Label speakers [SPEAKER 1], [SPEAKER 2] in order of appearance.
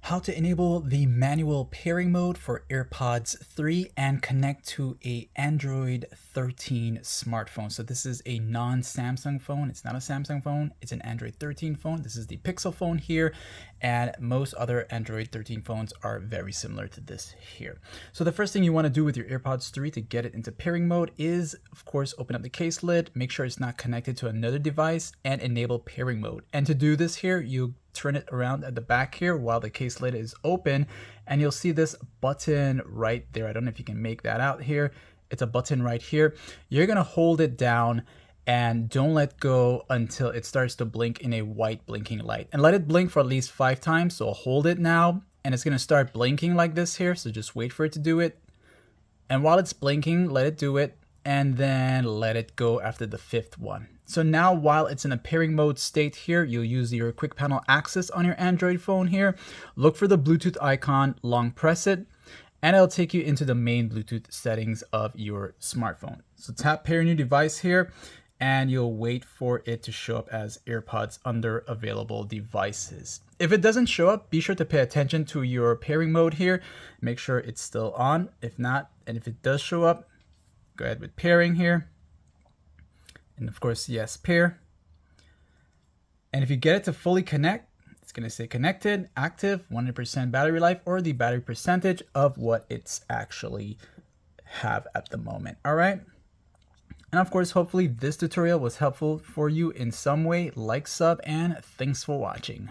[SPEAKER 1] How to enable the manual pairing mode for AirPods 3 and connect to a Android 13 smartphone. So this is a non-Samsung phone. It's not a Samsung phone. It's an Android 13 phone. This is the Pixel phone here, and most other Android 13 phones are very similar to this here. So the first thing you want to do with your AirPods 3 to get it into pairing mode is, of course, open up the case lid, make sure it's not connected to another device, and enable pairing mode. And to do this here, you turn it around at the back here while the case lid is open, and you'll see this button right there. I don't know if you can make that out here. It's a button right here. You're gonna hold it down and don't let go until it starts to blink in a white blinking light, and let it blink for at least 5 times. So hold it now, and it's gonna start blinking like this here, so just wait for it to do it. And while it's blinking, let it do it, and then let it go after the 5th one. So now while it's in a pairing mode state here, you'll use your quick panel access on your Android phone here. Look for the Bluetooth icon, long press it, and it'll take you into the main Bluetooth settings of your smartphone. So tap pair new device here, and you'll wait for it to show up as AirPods under available devices. If it doesn't show up, be sure to pay attention to your pairing mode here. Make sure it's still on. If not, and if it does show up, go ahead with pairing here. And of course, yes, pair. And if you get it to fully connect, it's going to say connected, active, 100% battery life, or the battery percentage of what it's actually have at the moment. All right. And of course, hopefully this tutorial was helpful for you in some way. Like, sub, and thanks for watching.